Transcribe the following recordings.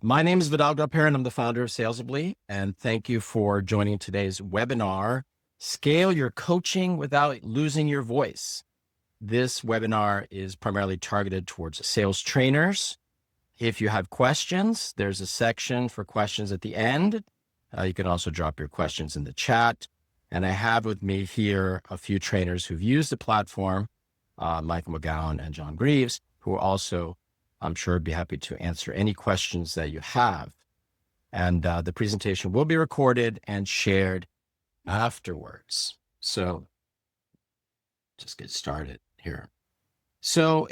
My name is Vidal Graupera, and I'm the founder of Salesably. And thank you for joining today's webinar, Scale Your Coaching Without Losing Your Voice. This webinar is primarily targeted towards sales trainers. If you have questions, there's a section for questions at the end. You can also drop your questions in the chat. And I have with me here a few trainers who've used the platform, Michael McGowan and John Greaves, who are also, I'm sure, would be happy to answer any questions that you have. And the presentation will be recorded and shared afterwards. So just get started here. So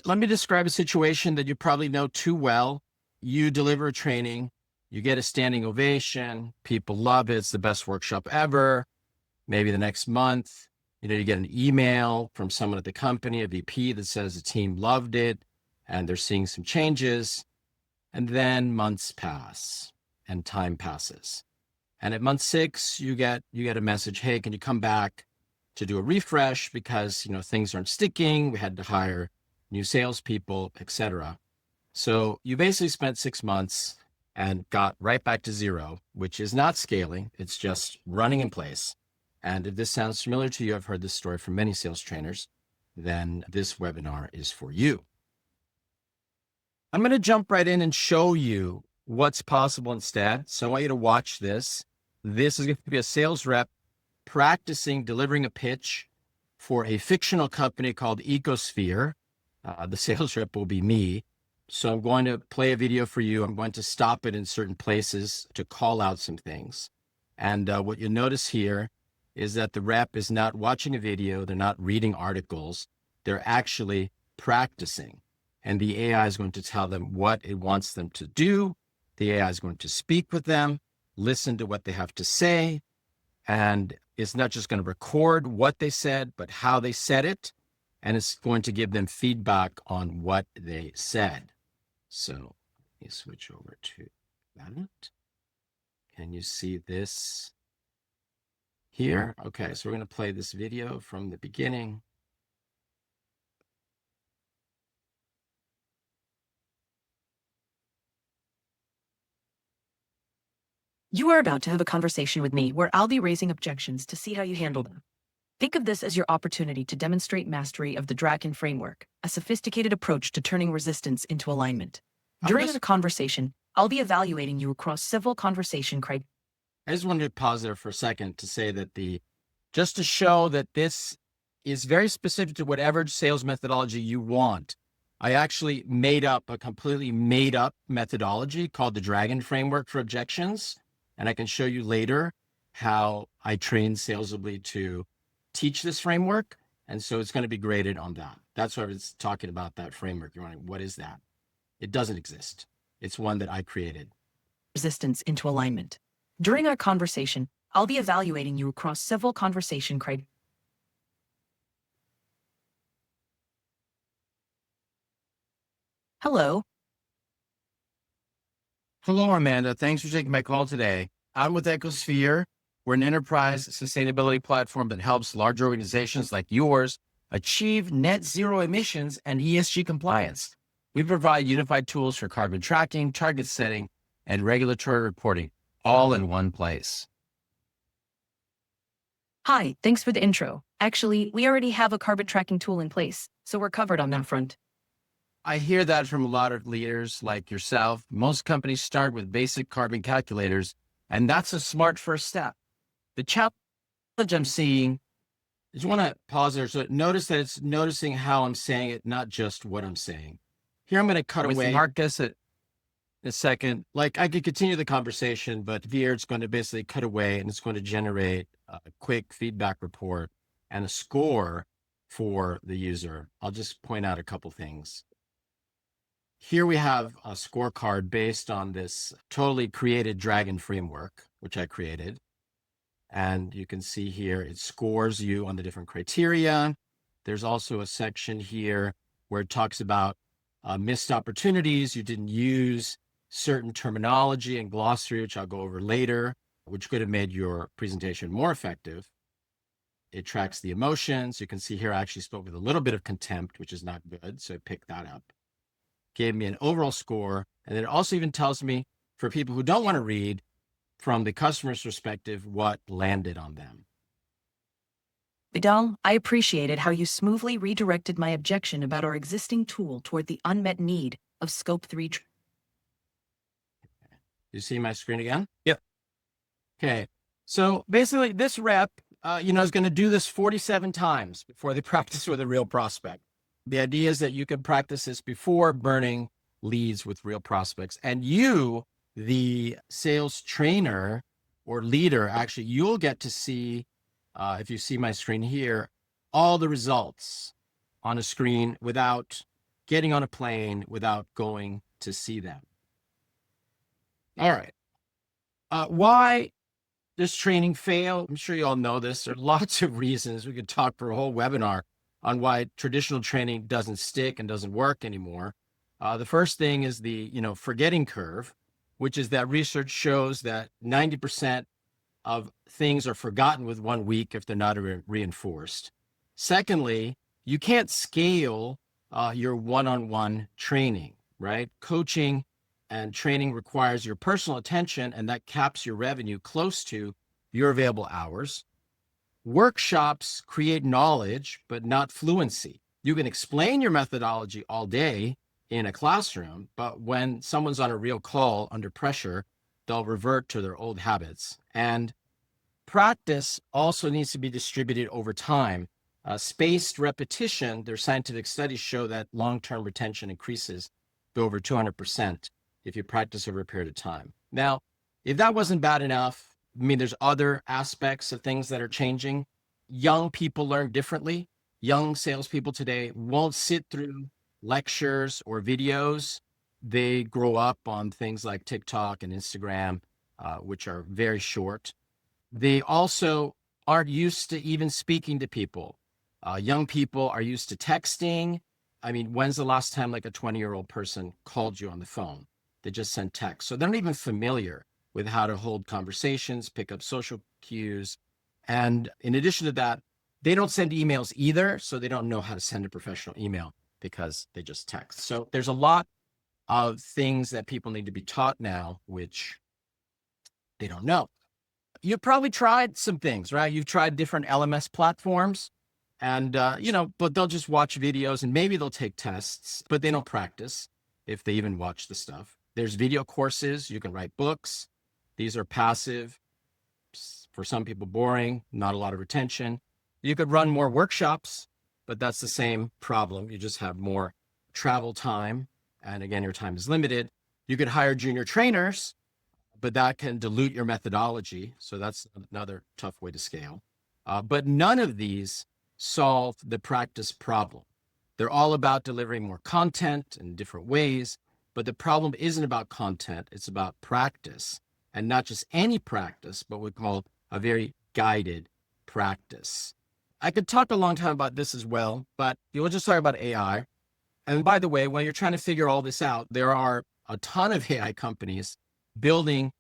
let me describe a situation that you probably know too well. You deliver a training, you get a standing ovation, people love it, it's the best workshop ever. Maybe the next month, you get an email from someone at the company, a VP, that says the team loved it and they're seeing some changes. And then months pass and time passes. And at month 6, you get a message, hey, can you come back to do a refresh because, things aren't sticking. We had to hire new salespeople, etc. So you basically spent 6 months and got right back to zero, which is not scaling. It's just running in place. And if this sounds familiar to you, I've heard this story from many sales trainers, then this webinar is for you. I'm going to jump right in and show you what's possible instead. So I want you to watch this. This is going to be a sales rep practicing delivering a pitch for a fictional company called Ecosphere. The sales rep will be me. So I'm going to play a video for you. I'm going to stop it in certain places to call out some things. And what you'll notice here is that the rep is not watching a video. They're not reading articles. They're actually practicing. And the AI is going to tell them what it wants them to do. The AI is going to speak with them, listen to what they have to say. And it's not just going to record what they said, but how they said it. And it's going to give them feedback on what they said. So let me switch over to that. Can you see this here? Okay, so we're going to play this video from the beginning. You are about to have a conversation with me where I'll be raising objections to see how you handle them. Think of this as your opportunity to demonstrate mastery of the Dragon framework, a sophisticated approach to turning resistance into alignment. During the conversation, I'll be evaluating you across several conversation criteria. I just wanted to pause there for a second to say that just to show that this is very specific to whatever sales methodology you want. I actually completely made up methodology called the Dragon framework for objections. And I can show you later how I trained Salesably to teach this framework. And so it's going to be graded on that. That's why I was talking about that framework. You're wondering, what is that? It doesn't exist. It's one that I created. Resistance into alignment. During our conversation, I'll be evaluating you across several conversation criteria. Hello. Hello, Amanda. Thanks for taking my call today. I'm with Ecosphere. We're an enterprise sustainability platform that helps large organizations like yours achieve net zero emissions and ESG compliance. We provide unified tools for carbon tracking, target setting, and regulatory reporting, all in one place. Hi, thanks for the intro. Actually, we already have a carbon tracking tool in place, so we're covered on that front. I hear that from a lot of leaders like yourself. Most companies start with basic carbon calculators, and that's a smart first step. The challenge I'm seeing, I just want to pause there. So notice that it's noticing how I'm saying it, not just what I'm saying. Here, I'm going to cut away. Mark this in a second. Like I could continue the conversation, but here it's going to basically cut away and it's going to generate a quick feedback report and a score for the user. I'll just point out a couple things. Here we have a scorecard based on this totally created Dragon framework, which I created. And you can see here, it scores you on the different criteria. There's also a section here where it talks about missed opportunities. You didn't use certain terminology and glossary, which I'll go over later, which could have made your presentation more effective. It tracks the emotions. You can see here, I actually spoke with a little bit of contempt, which is not good. So I picked that up. gave me an overall score. And it also even tells me, for people who don't want to read, from the customer's perspective, what landed on them. Vidal, I appreciated how you smoothly redirected my objection about our existing tool toward the unmet need of Scope 3. You see my screen again? Yep. Okay. So basically, this rep, is going to do this 47 times before they practice with a real prospect. The idea is that you can practice this before burning leads with real prospects. And you, the sales trainer or leader, actually, you'll get to see, if you see my screen here, all the results on a screen without getting on a plane, without going to see them. All right. Why does training fail? I'm sure you all know this. There are lots of reasons. We could talk for a whole webinar on why traditional training doesn't stick and doesn't work anymore. The first thing is the, forgetting curve, which is that research shows that 90% of things are forgotten with 1 week if they're not reinforced. Secondly, you can't scale your one-on-one training, right? Coaching and training requires your personal attention, and that caps your revenue close to your available hours. Workshops create knowledge, but not fluency. You can explain your methodology all day in a classroom, but when someone's on a real call under pressure, they'll revert to their old habits. And practice also needs to be distributed over time. Spaced repetition, their scientific studies show that long-term retention increases to over 200% if you practice over a period of time. Now, if that wasn't bad enough, there's other aspects of things that are changing. Young people learn differently. Young salespeople today won't sit through lectures or videos. They grow up on things like TikTok and Instagram, which are very short. They also aren't used to even speaking to people. Young people are used to texting. When's the last time like a 20-year-old person called you on the phone? They just send text. So they're not even familiar with how to hold conversations, pick up social cues. And in addition to that, they don't send emails either. So they don't know how to send a professional email because they just text. So there's a lot of things that people need to be taught now, which they don't know. You've probably tried some things, right? You've tried different LMS platforms and, but they'll just watch videos and maybe they'll take tests, but they don't practice if they even watch the stuff. There's video courses. You can write books. These are passive, for some people boring, not a lot of retention. You could run more workshops, but that's the same problem. You just have more travel time. And again, your time is limited. You could hire junior trainers, but that can dilute your methodology. So that's another tough way to scale. But none of these solve the practice problem. They're all about delivering more content in different ways, but the problem isn't about content. It's about practice, and not just any practice, but what we call a very guided practice. I could talk a long time about this as well, but we'll just talk about AI. And by the way, when you're trying to figure all this out, there are a ton of AI companies building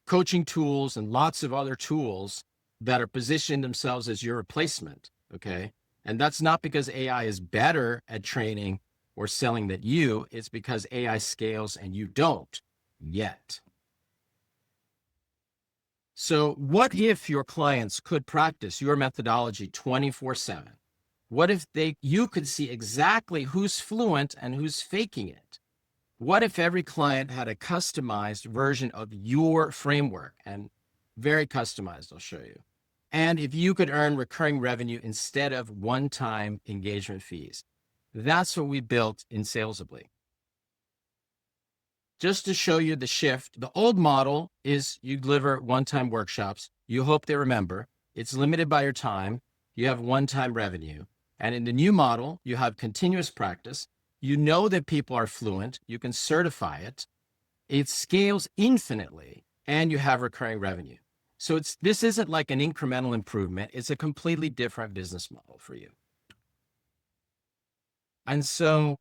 coaching tools and lots of other tools that are positioning themselves as your replacement, okay? And that's not because AI is better at training or selling than you. It's because AI scales and you don't yet. So what if your clients could practice your methodology 24/7? What if you could see exactly who's fluent and who's faking it? What if every client had a customized version of your framework, and very customized, I'll show you. And if you could earn recurring revenue instead of one-time engagement fees. That's what we built in Salesably. Just to show you the shift, the old model is you deliver one-time workshops. You hope they remember. It's limited by your time. You have one-time revenue. And in the new model, you have continuous practice. You know that people are fluent. You can certify it. It scales infinitely, and you have recurring revenue. So this isn't like an incremental improvement. It's a completely different business model for you. And so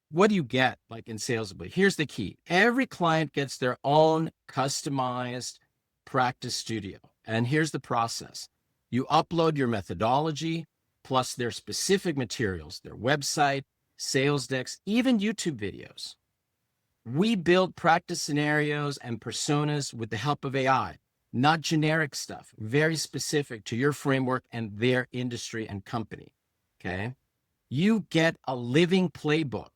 what do you get like in Salesably? Here's the key. Every client gets their own customized practice studio. And here's the process. You upload your methodology plus their specific materials, their website, sales decks, even YouTube videos. We build practice scenarios and personas with the help of AI, not generic stuff, very specific to your framework and their industry and company. Okay. You get a living playbook.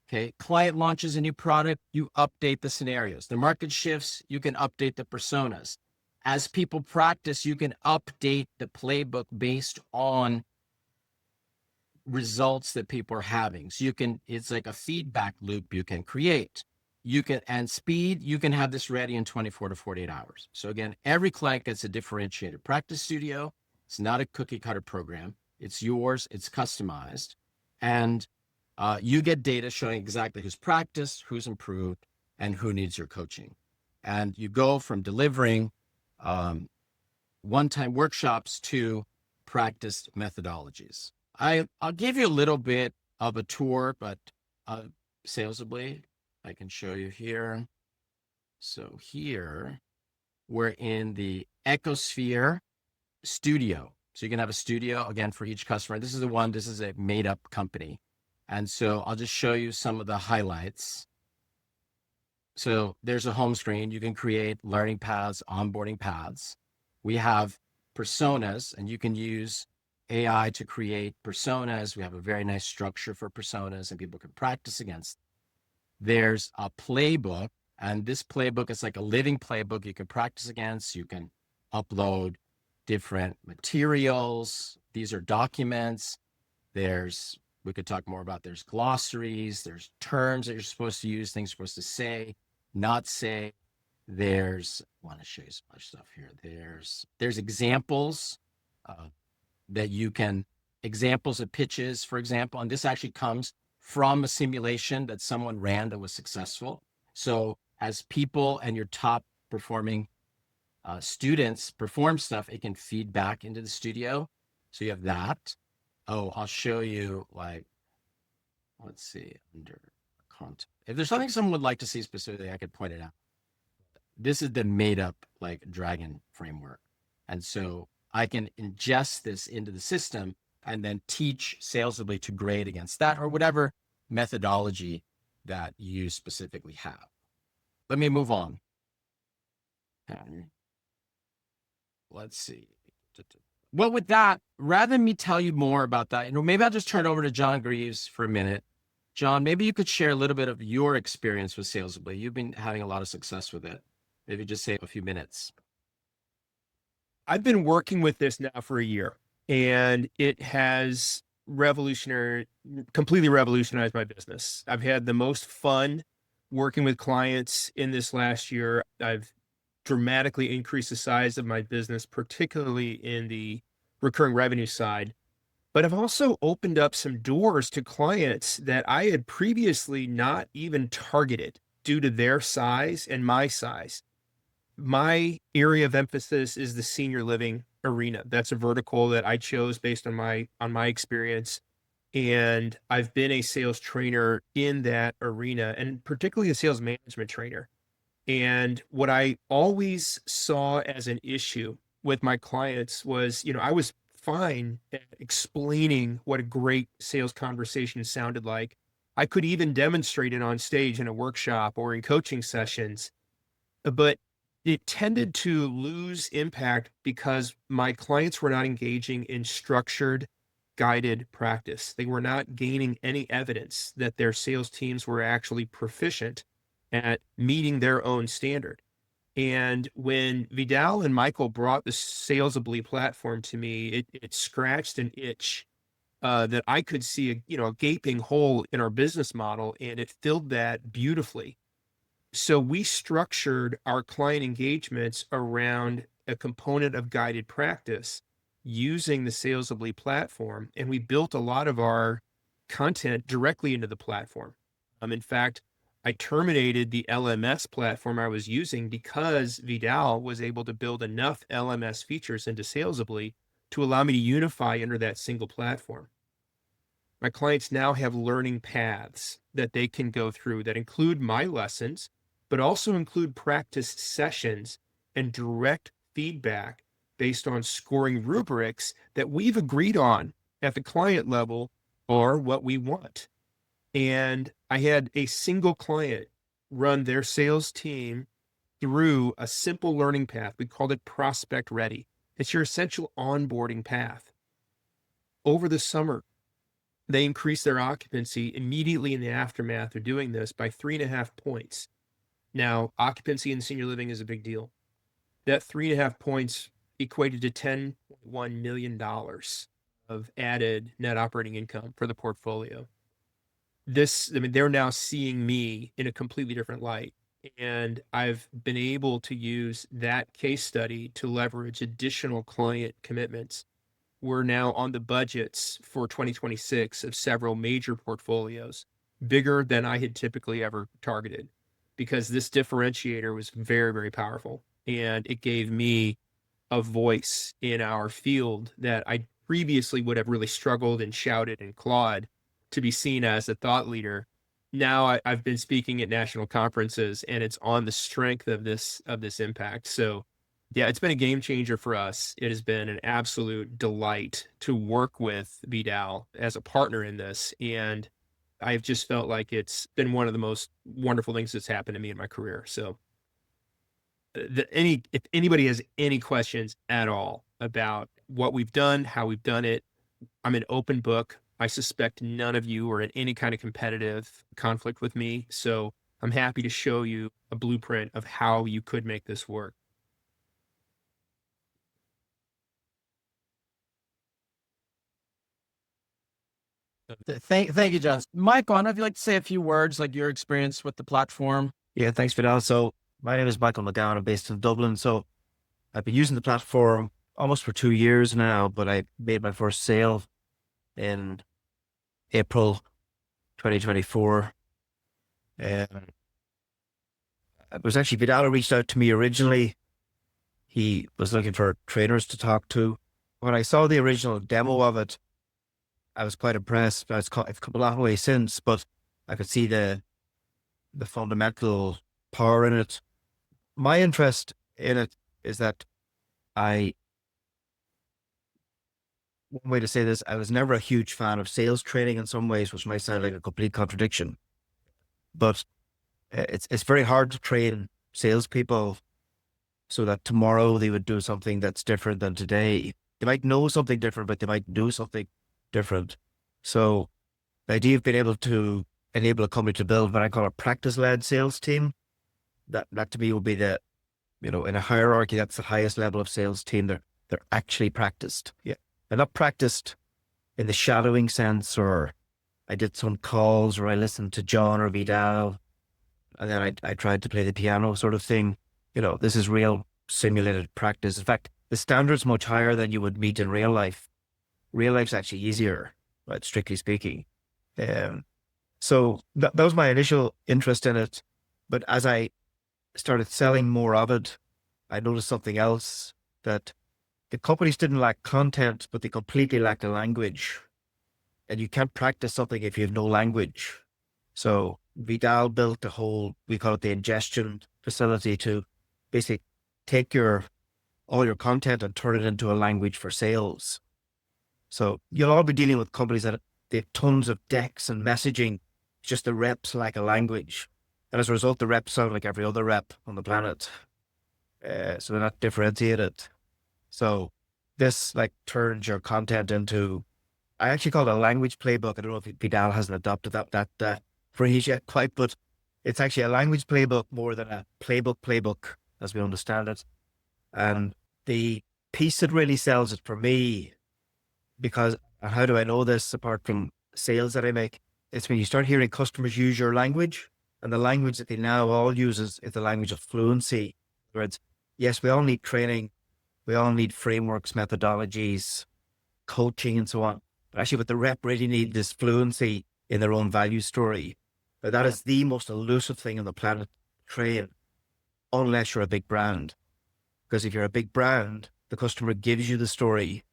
Okay. Client launches a new product, you update the scenarios. The market shifts, you can update the personas. As people practice, you can update the playbook based on results that people are having. So it's like a feedback loop you can create. And speed, you can have this ready in 24 to 48 hours. So again, every client gets a differentiated practice studio. It's not a cookie cutter program. It's yours, it's customized. And you get data showing exactly who's practiced, who's improved, and who needs your coaching. And you go from delivering one-time workshops to practiced methodologies. I'll give you a little bit of a tour, but Salesably, I can show you here. So here, we're in the Ecosphere studio. So you can have a studio, again, for each customer. This is a made-up company. And so I'll just show you some of the highlights. So there's a home screen. You can create learning paths, onboarding paths. We have personas, and you can use AI to create personas. We have a very nice structure for personas, and people can practice against. There's a playbook, and this playbook is like a living playbook you can practice against. You can upload different materials. These are documents. We could talk more about, there's glossaries, there's terms that you're supposed to use, things you're supposed to say, not say. I want to show you some other stuff here. There's examples examples of pitches, for example, and this actually comes from a simulation that someone ran that was successful. So as people and your top performing students perform stuff, it can feed back into the studio. So you have that. Oh, I'll show you, let's see, under content. If there's something someone would like to see specifically, I could point it out. This is the made up Dragon framework. And so I can ingest this into the system and then teach Salesably to grade against that or whatever methodology that you specifically have. Let me move on. Let's see. Well, with that, rather than me tell you more about that, maybe I'll just turn it over to John Greaves for a minute. John, maybe you could share a little bit of your experience with Salesably. You've been having a lot of success with it. Maybe just say a few minutes. I've been working with this now for a year, and it has completely revolutionized my business. I've had the most fun working with clients in this last year. I've dramatically increased the size of my business, particularly in the recurring revenue side. But I've also opened up some doors to clients that I had previously not even targeted due to their size and my size. My area of emphasis is the senior living arena. That's a vertical that I chose based on my experience. And I've been a sales trainer in that arena, and particularly a sales management trainer. And what I always saw as an issue with my clients was, I was fine at explaining what a great sales conversation sounded like. I could even demonstrate it on stage in a workshop or in coaching sessions, but it tended to lose impact because my clients were not engaging in structured, guided practice. They were not gaining any evidence that their sales teams were actually proficient at meeting their own standard. And when Vidal and Michael brought the Salesably platform to me, it scratched an itch that I could see a gaping hole in our business model, and it filled that beautifully. So we structured our client engagements around a component of guided practice using the Salesably platform, and we built a lot of our content directly into the platform. In fact, I terminated the LMS platform I was using because Vidal was able to build enough LMS features into Salesably to allow me to unify under that single platform. My clients now have learning paths that they can go through that include my lessons, but also include practice sessions and direct feedback based on scoring rubrics that we've agreed on at the client level or what we want. And I had a single client run their sales team through a simple learning path. We called it Prospect Ready. It's your essential onboarding path. Over the summer, they increased their occupancy immediately in the aftermath of doing this by 3.5 points. Now, occupancy in senior living is a big deal. That 3.5 points equated to $10.1 million of added net operating income for the portfolio. They're now seeing me in a completely different light. And I've been able to use that case study to leverage additional client commitments. We're now on the budgets for 2026 of several major portfolios, bigger than I had typically ever targeted, because this differentiator was very, very powerful. And it gave me a voice in our field that I previously would have really struggled and shouted and clawed to be seen as a thought leader. Now I've been speaking at national conferences, and it's on the strength of this impact. So yeah, it's been a game changer for us. It has been an absolute delight to work with Vidal as a partner in this. And I've just felt like it's been one of the most wonderful things that's happened to me in my career. So if anybody has any questions at all about what we've done, how we've done it, I'm an open book. I suspect none of you are in any kind of competitive conflict with me. So I'm happy to show you a blueprint of how you could make this work. Thank you, John. Michael, I don't know if you'd like to say a few words, like your experience with the platform. Yeah, thanks, Vidal. So my name is Michael McGowan. I'm based in Dublin. So I've been using the platform almost for 2 years now, but I made my first sale in April 2024. And it was actually Vidal who reached out to me originally. He was looking for trainers to talk to. When I saw the original demo of it, I was quite impressed. I've come a long way since, but I could see the fundamental power in it. My interest in it is that one way to say this, I was never a huge fan of sales training in some ways, which might sound like a complete contradiction, but it's very hard to train salespeople so that tomorrow they would do something that's different than today. They might know something different, but they might do something different. So the idea of being able to enable a company to build what I call a practice-led sales team, that to me will be in a hierarchy, that's the highest level of sales team. They're actually practiced. Yeah. They're not practiced in the shadowing sense, or I did some calls or I listened to John or Vidal and then I tried to play the piano sort of thing. This is real simulated practice. In fact, the standard's much higher than you would meet in real life. Real life's actually easier, right, strictly speaking. So that was my initial interest in it. But as I started selling more of it, I noticed something else, that the companies didn't lack content, but they completely lacked a language. And you can't practice something if you have no language. So Vidal built we call it the ingestion facility, to basically take all your content and turn it into a language for sales. So you'll all be dealing with companies that they have tons of decks and messaging, just the reps lack a language. And as a result, the reps sound like every other rep on the planet. So they're not differentiated. So this turns your content into, I actually call it a language playbook. I don't know if Vidal hasn't adopted that phrase yet quite, but it's actually a language playbook more than a playbook as we understand it. And the piece that really sells it for me, because how do I know this apart from sales that I make? It's when you start hearing customers use your language, and the language that they now all use is the language of fluency. Where it's, yes, we all need training, we all need frameworks, methodologies, coaching, and so on. But actually, what the rep really need is fluency in their own value story. Now, that is the most elusive thing on the planet to train, unless you're a big brand. Because if you're a big brand, the customer gives you the story,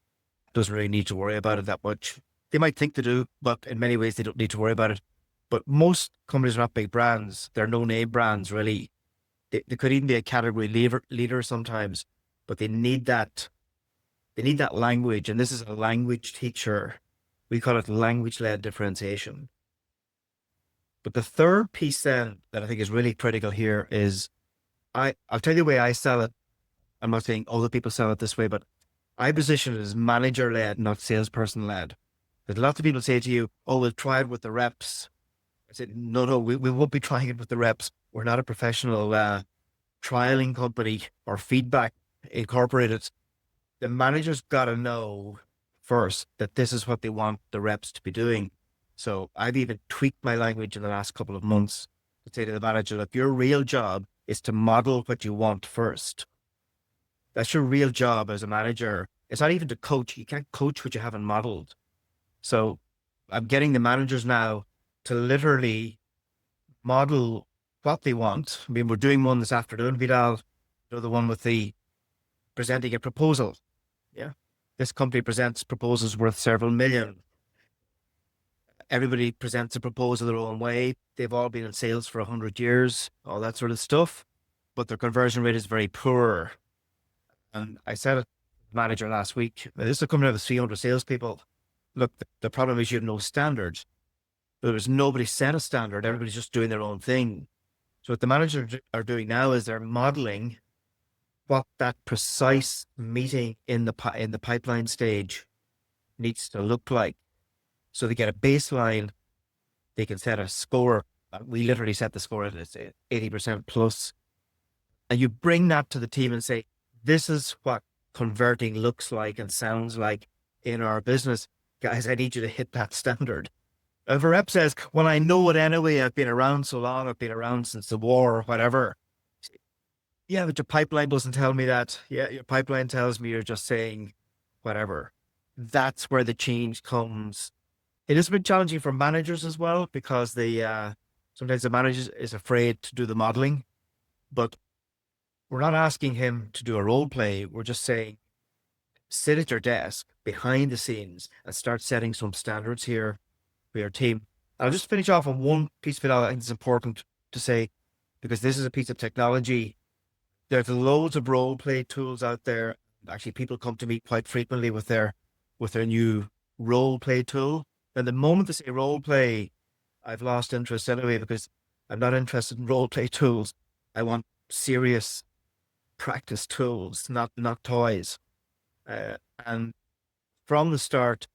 doesn't really need to worry about it that much. They might think they do, but in many ways they don't need to worry about it. But most companies are not big brands. They're no-name brands, really. They could even be a category leader sometimes, but they need that. They need that language, and this is a language teacher. We call it language-led differentiation. But the third piece then that I think is really critical here is I'll tell you the way I sell it. I'm not saying other people sell it this way, but I position it as manager led, not salesperson led. There's lots of people say to you, oh, we'll try it with the reps. I said, no, we won't be trying it with the reps. We're not a professional trialing company or feedback incorporated. The manager's got to know first that this is what they want the reps to be doing. So I've even tweaked my language in the last couple of months to say to the manager, look, your real job is to model what you want first. That's your real job as a manager. It's not even to coach. You can't coach what you haven't modeled. So I'm getting the managers now to literally model what they want. I mean, we're doing one this afternoon, Vidal, the one with the presenting a proposal. Yeah. This company presents proposals worth several million. Everybody presents a proposal their own way. They've all been in sales for 100 years, all that sort of stuff, but their conversion rate is very poor. And I said it to the manager last week, this is a company with 300 salespeople. Look, the problem is you have no standard. There's nobody set a standard. Everybody's just doing their own thing. So what the managers are doing now is they're modeling what that precise meeting in the pipeline stage needs to look like. So they get a baseline, they can set a score. We literally set the score at 80% plus. And you bring that to the team and say, this is what converting looks like and sounds like in our business. Guys, I need you to hit that standard. If a rep says, well, I know it anyway, I've been around so long, I've been around since the war or whatever. Yeah, but your pipeline doesn't tell me that. Yeah, your pipeline tells me you're just saying whatever. That's where the change comes. It is a bit challenging for managers as well, because sometimes the manager is afraid to do the modeling, but we're not asking him to do a role play. We're just saying, sit at your desk behind the scenes and start setting some standards here for your team. I'll just finish off on one piece of it I think it's important to say, because this is a piece of technology. There's loads of role play tools out there. Actually, people come to me quite frequently with their new role play tool. And the moment they say role play, I've lost interest anyway, because I'm not interested in role play tools. I want serious practice tools, not toys. And from the start,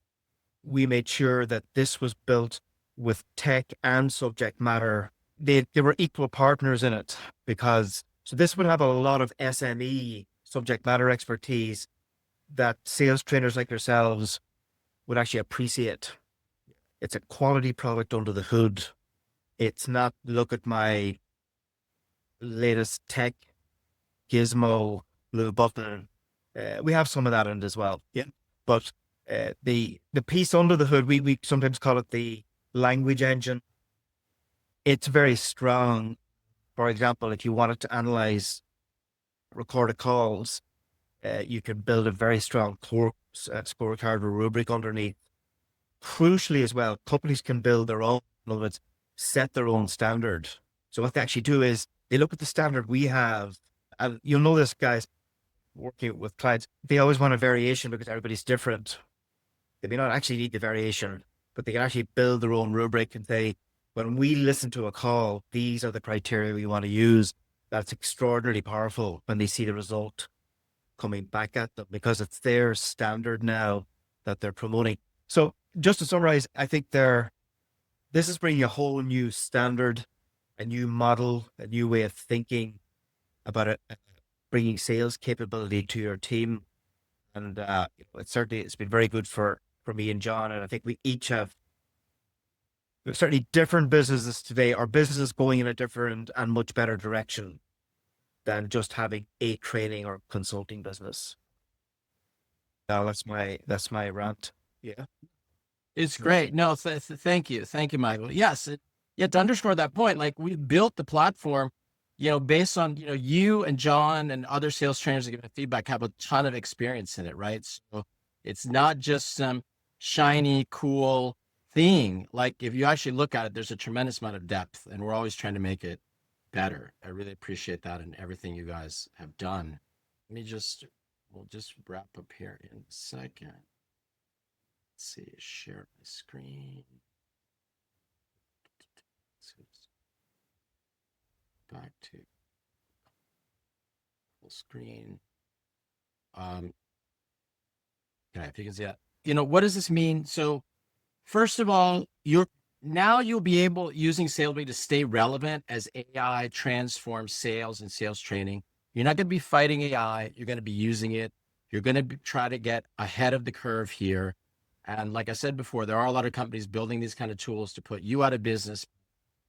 we made sure that this was built with tech and subject matter. They were equal partners in it, because so this would have a lot of SME subject matter expertise that sales trainers like yourselves would actually appreciate. It's a quality product under the hood. It's not, look at my latest tech gizmo, blue button. We have some of that in it as well. Yeah. But the piece under the hood, we sometimes call it the language engine. It's very strong. For example, if you wanted to analyze recorded calls, you can build a very strong scorecard or rubric underneath. Crucially as well, companies can build their own, in other words, set their own standard. So what they actually do is they look at the standard we have, and you'll know this, guys, working with clients, they always want a variation because everybody's different. They may not actually need the variation, but they can actually build their own rubric and say, when we listen to a call, these are the criteria we want to use. That's extraordinarily powerful when they see the result coming back at them, because it's their standard now that they're promoting. So just to summarize, I think this is bringing a whole new standard, a new model, a new way of thinking about it, bringing sales capability to your team. And it's been very good for me and John. And I think we each have certainly different businesses today. Our business is going in a different and much better direction than just having a training or consulting business. That's my rant. Yeah. It's great. No, thank you. Thank you, Michael. Yes. To underscore that point, like, we built the platform, based on, you and John and other sales trainers that give feedback have a ton of experience in it, right? So it's not just some shiny, cool thing. Like, if you actually look at it, there's a tremendous amount of depth, and we're always trying to make it better. I really appreciate that and everything you guys have done. We'll just wrap up here in a second. Let's see, share my screen. back to full screen. Okay, if you can see that. What does this mean? So first of all, you'll be able, using Salesably, to stay relevant as AI transforms sales and sales training. You're not going to be fighting AI. You're going to be using it. You're going to try to get ahead of the curve here. And like I said before, there are a lot of companies building these kind of tools to put you out of business.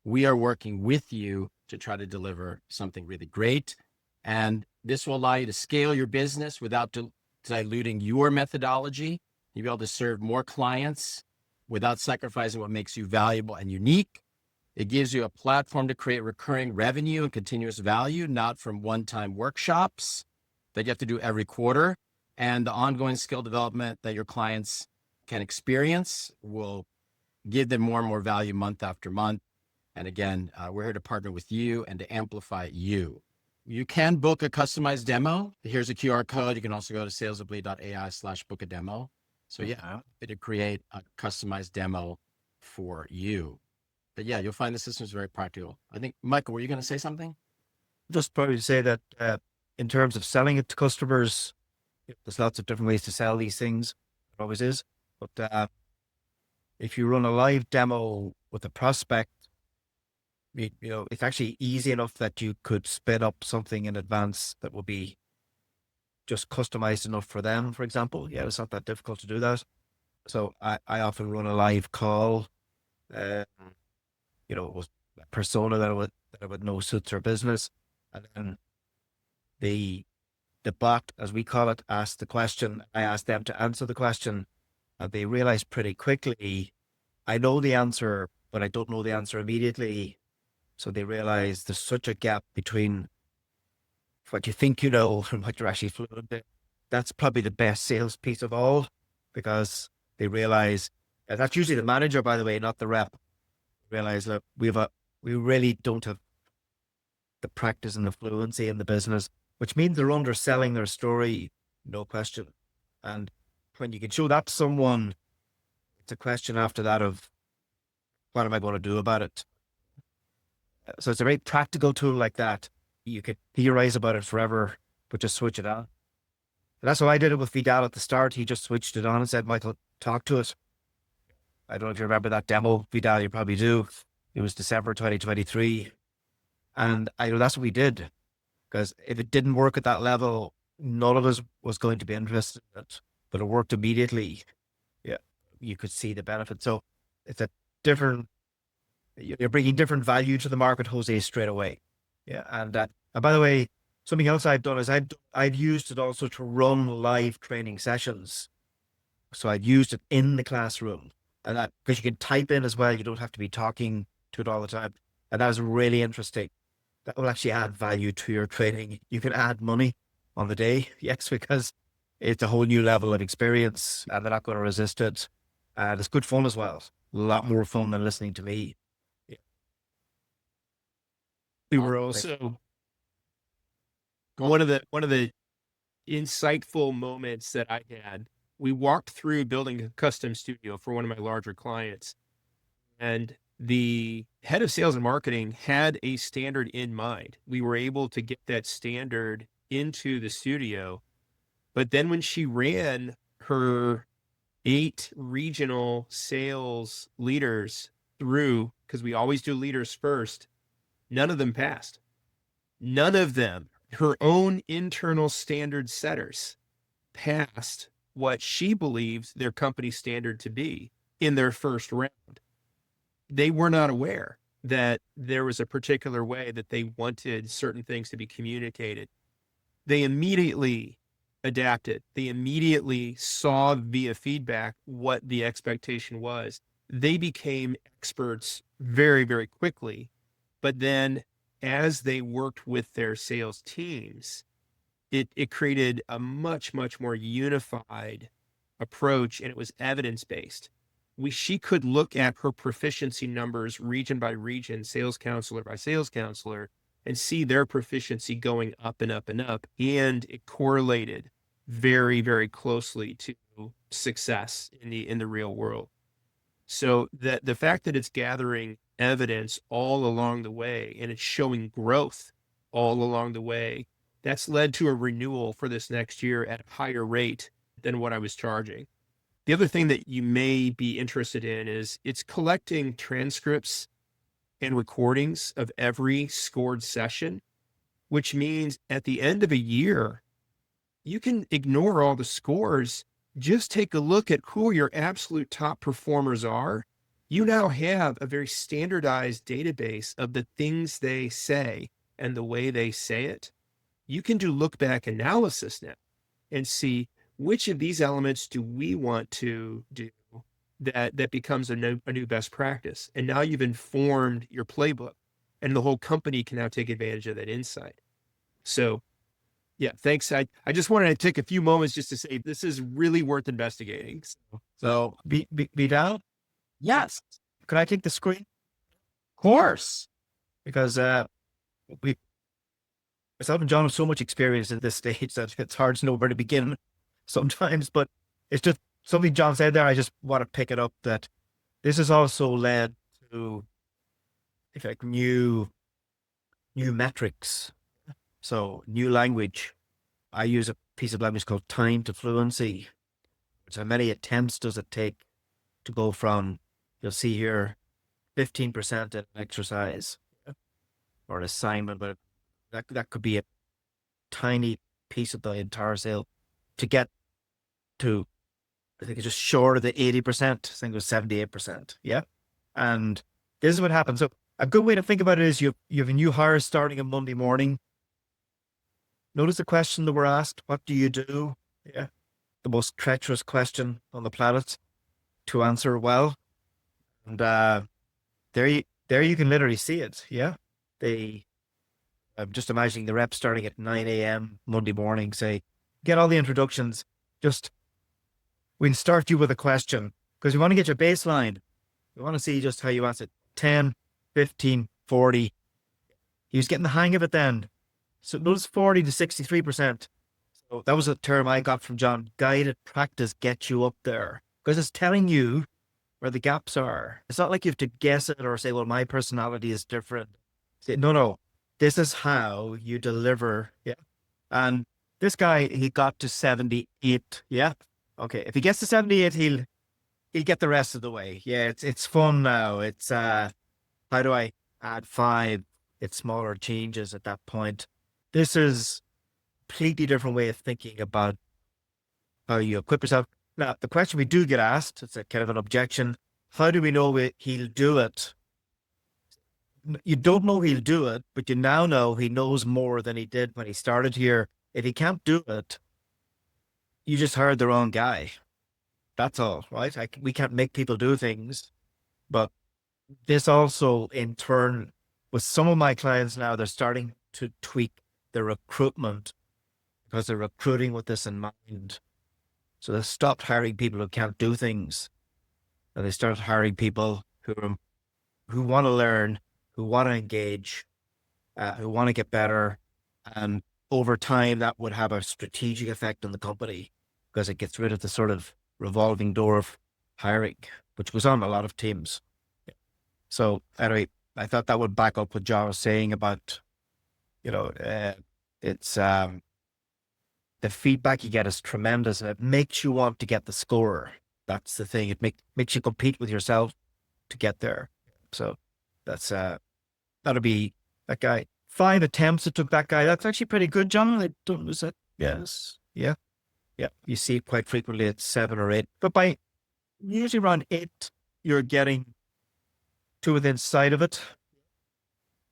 We are working with you to try to deliver something really great. And this will allow you to scale your business without diluting your methodology. You'll be able to serve more clients without sacrificing what makes you valuable and unique. It gives you a platform to create recurring revenue and continuous value, not from one-time workshops that you have to do every quarter. And the ongoing skill development that your clients can experience will give them more and more value month after month. And again, we're here to partner with you and to amplify you. You can book a customized demo. Here's a QR code. You can also go to salesably.ai/book a demo. So yeah, to create a customized demo for you. But yeah, you'll find the system is very practical. I think, Michael, were you going to say something? Just probably say that in terms of selling it to customers, there's lots of different ways to sell these things. There always is. But if you run a live demo with a prospect, it's actually easy enough that you could spin up something in advance that will be just customized enough for them, for example. Yeah, it's not that difficult to do that. So I often run a live call, with a persona that I would know suits their business. And then the bot, as we call it, asks the question. I ask them to answer the question, and they realize pretty quickly, I know the answer, but I don't know the answer immediately. So they realize there's such a gap between what you think you know and what you're actually fluent in. That's probably the best sales piece of all, because they realize, and that's usually the manager, by the way, not the rep, realize that we really don't have the practice and the fluency in the business, which means they're underselling their story, no question. And when you can show that to someone, it's a question after that of, what am I going to do about it? So it's a very practical tool like that. You could theorize about it forever, but just switch it on. And that's what I did it with Vidal at the start. He just switched it on and said, Michael, talk to us. I don't know if you remember that demo, Vidal, you probably do. It was December 2023. And that's what we did. Because if it didn't work at that level, none of us was going to be interested in it. But it worked immediately. Yeah, you could see the benefit. So it's a different, you're bringing different value to the market, Jose, straight away. Yeah, and by the way, something else I've done is I've used it also to run live training sessions. So I've used it in the classroom, and that, because you can type in as well, you don't have to be talking to it all the time. And that was really interesting. That will actually add value to your training. You can add money on the day, yes, because it's a whole new level of experience, and they're not going to resist it. And it's good fun as well. A lot more fun than listening to me. We were also one of the insightful moments that I had. We walked through building a custom studio for one of my larger clients, and the head of sales and marketing had a standard in mind. We were able to get that standard into the studio, but then when she ran her 8 regional sales leaders through, because we always do leaders first, none of them passed. None of them, her own internal standard setters, passed what she believes their company standard to be in their first round. They were not aware that there was a particular way that they wanted certain things to be communicated. They immediately adapted. They immediately saw via feedback what the expectation was. They became experts very, very quickly. But then as they worked with their sales teams, it created a much, much more unified approach, and it was evidence-based. She could look at her proficiency numbers region by region, sales counselor by sales counselor, and see their proficiency going up and up and up. And it correlated very, very closely to success in the real world. So the fact that it's gathering evidence all along the way, and it's showing growth all along the way, that's led to a renewal for this next year at a higher rate than what I was charging. The other thing that you may be interested in is it's collecting transcripts and recordings of every scored session, which means at the end of a year, you can ignore all the scores. Just take a look at who your absolute top performers are. You now have a very standardized database of the things they say and the way they say it. You can do look back analysis now and see which of these elements do we want to do that becomes a new best practice. And now you've informed your playbook, and the whole company can now take advantage of that insight. So yeah, thanks. I just wanted to take a few moments just to say this is really worth investigating. So, Vidal, yes, could I take the screen? of course. Because myself and John have so much experience at this stage that it's hard to know where to begin sometimes, but it's just something John said there. I just want to pick it up that this has also led to, if like, new metrics. So new language. I use a piece of language called time to fluency. So how many attempts does it take to go from, you'll see here, 15% in an exercise or an assignment, but that could be a tiny piece of the entire sale to get to, I think it's just short of the 80%. I think it was 78%. Yeah. And this is what happens. So a good way to think about it is you have a new hire starting on Monday morning. Notice the question that we're asked, what do you do? Yeah. The most treacherous question on the planet to answer well. And there you can literally see it. Yeah. I'm just imagining the rep starting at 9 a.m. Monday morning, say, get all the introductions. We can start you with a question because we want to get your baseline. We want to see just how you answer it. 10, 15, 40. He was getting the hang of it then. So notice 40 to 63%. So that was a term I got from John. Guided practice gets you up there because it's telling you where the gaps are. It's not like you have to guess it or say, well, my personality is different. Say, no. This is how you deliver. Yeah. And this guy, he got to 78. Yeah. Okay. If he gets to 78, he'll get the rest of the way. Yeah. It's fun now. It's, how do I add 5? It's smaller changes at that point. This is a completely different way of thinking about how you equip yourself. Now, the question we do get asked, it's a kind of an objection. How do we know he'll do it? You don't know he'll do it, but you now know he knows more than he did when he started here. If he can't do it, you just hired the wrong guy. That's all, right? We can't make people do things, but this also in turn, with some of my clients now, they're starting to tweak their recruitment because they're recruiting with this in mind. So they stopped hiring people who can't do things, and they started hiring people who want to learn, who want to engage, who want to get better. And over time, that would have a strategic effect on the company because it gets rid of the sort of revolving door of hiring, which goes on a lot of teams. So anyway, I thought that would back up what John was saying about, it's the feedback you get is tremendous, and it makes you want to get the score. That's the thing. It makes you compete with yourself to get there. So that's that'll be that guy. 5 attempts it took that guy. That's actually pretty good, John. I don't lose it. Yes. Yeah. You see it quite frequently at 7 or 8, but by usually around 8, you're getting to within sight of it.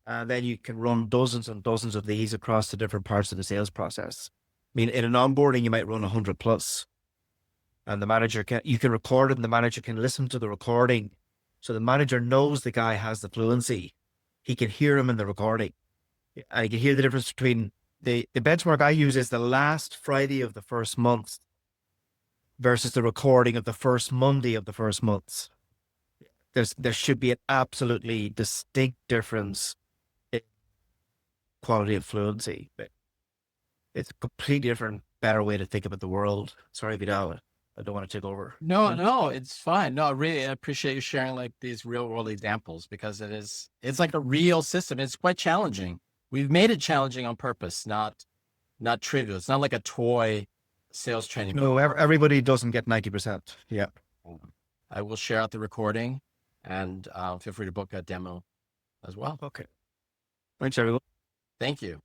And then you can run dozens and dozens of these across the different parts of the sales process. I mean, in an onboarding, you might run 100 plus, and you can record it, and the manager can listen to the recording. So the manager knows the guy has the fluency. He can hear him in the recording. And he can hear the difference between the benchmark I use is the last Friday of the first month versus the recording of the first Monday of the first month. There should be an absolutely distinct difference in quality of fluency. It's a completely different, better way to think about the world. Sorry, Vidal. I don't want to take over. No, it's fine. No, really, I appreciate you sharing like these real world examples because it's like a real system. It's quite challenging. We've made it challenging on purpose, not trivial. It's not like a toy sales training. No, everybody doesn't get 90%. Yeah. I will share out the recording and feel free to book a demo as well. Okay. Thanks, everyone. Thank you.